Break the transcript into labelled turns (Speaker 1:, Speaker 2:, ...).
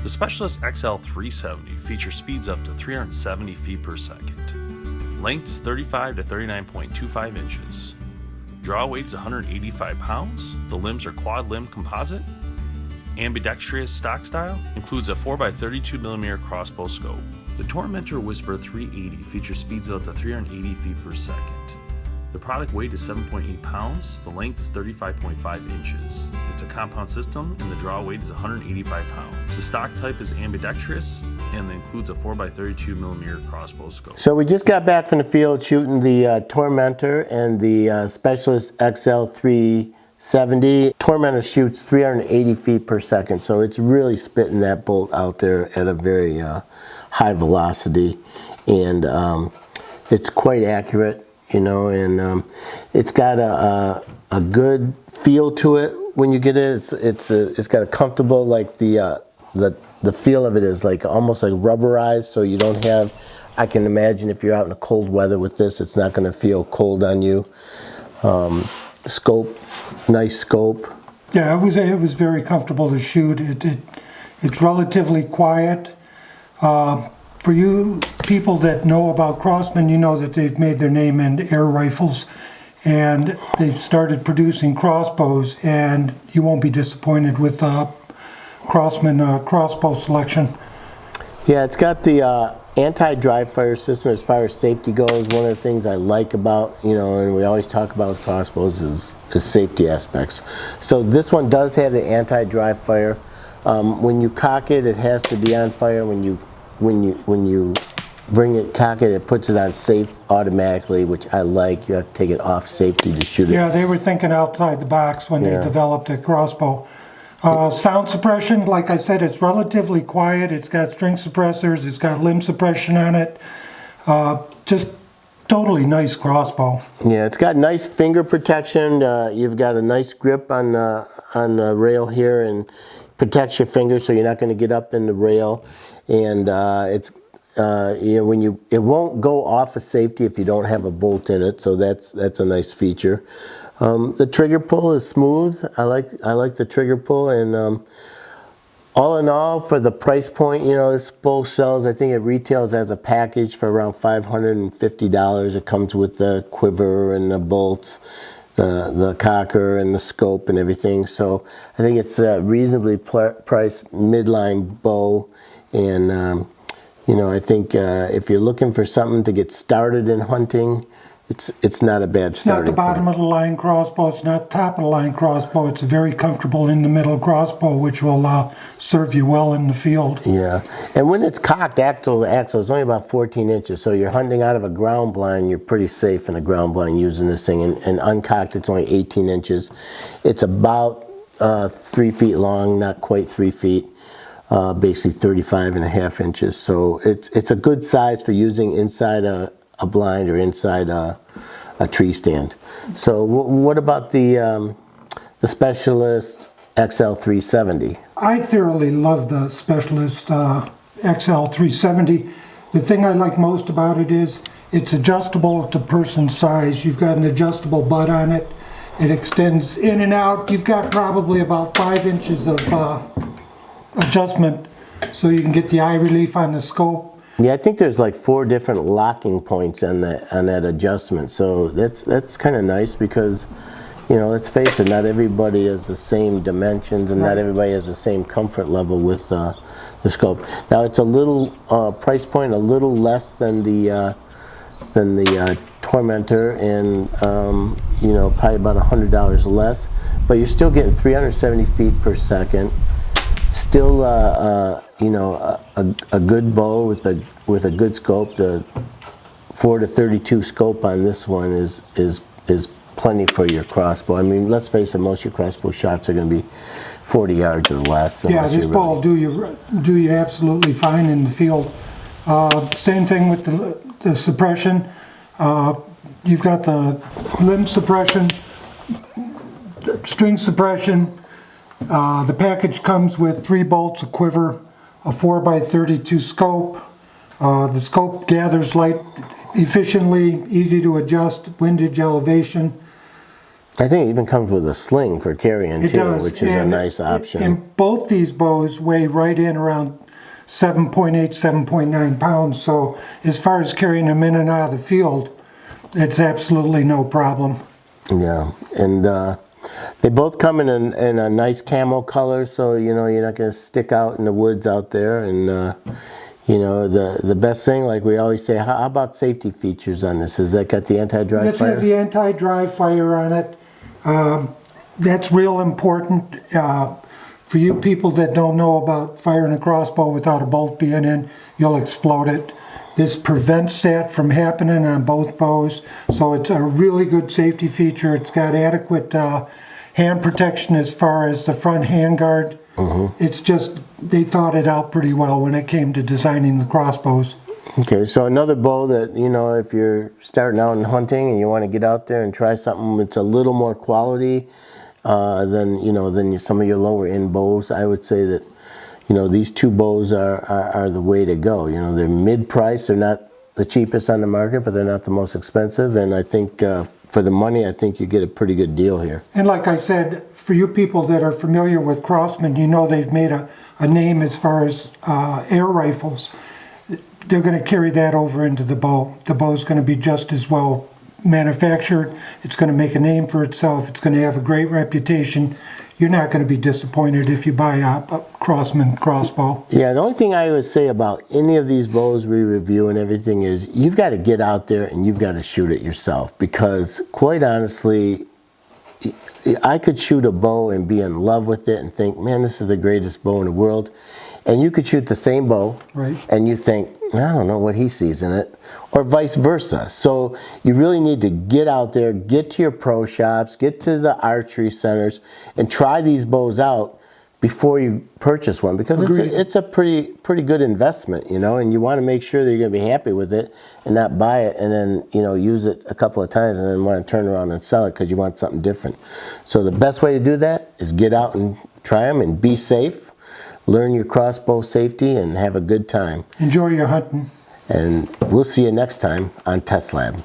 Speaker 1: The Specialist XL370 features speeds up to 370 feet per second. Length is 35 to 39.25 inches. Draw weight is 185 pounds. The limbs are quad limb composite. Ambidextrous stock style includes a 4x32mm crossbow scope. The Tormentor Whisper 380 features speeds up to 380 feet per second. The product weight is 7.8 pounds, the length is 35.5 inches. It's a compound system and the draw weight is 185 pounds. The stock type is ambidextrous and includes a 4x32mm crossbow scope.
Speaker 2: So we just got back from the field shooting the Tormentor and the Specialist XL370. Tormentor shoots 380 feet per second, so it's really spitting that bolt out there at a very high velocity, and it's quite accurate. You know, and it's got a good feel to it when you get it. It's got a comfortable, like the feel of it is like almost like rubberized, so you don't have. I can imagine if you're out in the cold weather with this, it's not going to feel cold on you. Scope, nice scope.
Speaker 3: Yeah, it was very comfortable to shoot. It's relatively quiet. For you people that know about Crosman, you know that they've made their name in air rifles, and they've started producing crossbows, and you won't be disappointed with Crosman crossbow selection.
Speaker 2: Yeah, it's got the anti-dry fire system as far as safety goes. One of the things I like about, you know, and we always talk about with crossbows is safety aspects. So this one does have the anti-dry fire. When you cock it, it has to be on fire. When you bring it, cock it, it puts it on safe automatically, which I like. You have to take it off safety to shoot it.
Speaker 3: Yeah, they were thinking outside the box when they developed a crossbow. Sound suppression, like I said, it's relatively quiet. It's got string suppressors. It's got limb suppression on it. Just totally nice crossbow.
Speaker 2: Yeah, it's got nice finger protection. You've got a nice grip on the rail here, and protects your fingers so you're not going to get up in the rail. And it's you know, it won't go off of safety if you don't have a bolt in it, so that's a nice feature. The trigger pull is smooth. I like the trigger pull, and all in all, for the price point, you know, this bow sells. I think it retails as a package for around $550. It comes with the quiver and the bolts, the cocker and the scope and everything. So I think it's a reasonably priced midline bow. And you know, I think if you're looking for something to get started in hunting, it's not a bad starting
Speaker 3: point. It's not the bottom of the line crossbow. It's not top of the line crossbow. It's a very comfortable in the middle crossbow, which will serve you well in the field.
Speaker 2: Yeah, and when it's cocked axle to axle, it's only about 14 inches. So you're hunting out of a ground blind, you're pretty safe in a ground blind using this thing. And uncocked, it's only 18 inches. It's about 3 feet long, not quite 3 feet. Basically 35.5 inches, so it's a good size for using inside a blind or inside a tree stand. So what about the Specialist XL370?
Speaker 3: I thoroughly love the Specialist XL370. The thing I like most about it is it's adjustable to person's size. You've got an adjustable butt on it. It extends in and out. You've got probably about 5 inches of adjustment, so you can get the eye relief on the scope.
Speaker 2: Yeah, I think there's like 4 different locking points on that adjustment. So that's kind of nice because, you know, let's face it, not everybody has the same dimensions, and not everybody has the same comfort level with the scope. Now it's a little price point, a little less than the Tormentor, and you know, probably about $100 less, but you're still getting 370 feet per second. Still, you know, a good bow with a good scope. The 4-32 scope on this one is plenty for your crossbow. I mean, let's face it, most of your crossbow shots are going to be 40 yards or less.
Speaker 3: Yeah, this bow will do you absolutely fine in the field. Same thing with the suppression. You've got the limb suppression, string suppression. The package comes with 3 bolts, a quiver, a 4x32 scope. The scope gathers light efficiently, easy to adjust windage elevation.
Speaker 2: I think it even comes with a sling for carrying
Speaker 3: It
Speaker 2: too,
Speaker 3: does,
Speaker 2: which is a
Speaker 3: and-
Speaker 2: nice option.
Speaker 3: And both these bows weigh right in around 7.8, 7.9 pounds, so as far as carrying them in and out of the field, it's absolutely no problem.
Speaker 2: Yeah, and they both come in a nice camo color, so you know you're not going to stick out in the woods out there. And you know the best thing, like we always say, how about safety features on this? Has that got the anti-dry
Speaker 3: This
Speaker 2: fire?
Speaker 3: has the anti-dry fire on it. That's real important. For you people that don't know about firing a crossbow without a bolt being in, you'll explode it. This prevents that from happening on both bows, so it's a really good safety feature. It's got adequate hand protection as far as the front handguard. It's just, they thought it out pretty well when it came to designing the crossbows.
Speaker 2: Okay, so another bow that, you know, if you're starting out in hunting and you want to get out there and try something that's a little more quality than some of your lower end bows, I would say that, you know, these two bows are the way to go. You know, they're mid-price, they're not the cheapest on the market, but they're not the most expensive, and I think for the money, I think you get a pretty good deal here.
Speaker 3: And like I said, for you people that are familiar with Crosman, you know they've made a name as far as air rifles. They're going to carry that over into the bow. The bow's going to be just as well manufactured. It's going to make a name for itself. It's going to have a great reputation. You're not going to be disappointed if you buy a Crosman crossbow.
Speaker 2: Yeah, the only thing I would say about any of these bows we review and everything is you've got to get out there and you've got to shoot it yourself, because quite honestly, I could shoot a bow and be in love with it and think, man, this is the greatest bow in the world. And you could shoot the same bow,
Speaker 3: Right.
Speaker 2: and you think, I don't know what he sees in it, or vice versa. So you really need to get out there, get to your pro shops, get to the archery centers, and try these bows out before you purchase one, because
Speaker 3: Agreed.
Speaker 2: it's a pretty good investment, you know, and you want to make sure that you're going to be happy with it and not buy it and then, you know, use it a couple of times and then want to turn around and sell it because you want something different. So the best way to do that is get out and try them and be safe. Learn your crossbow safety and have a good time.
Speaker 3: Enjoy your hunting.
Speaker 2: And we'll see you next time on Test Lab.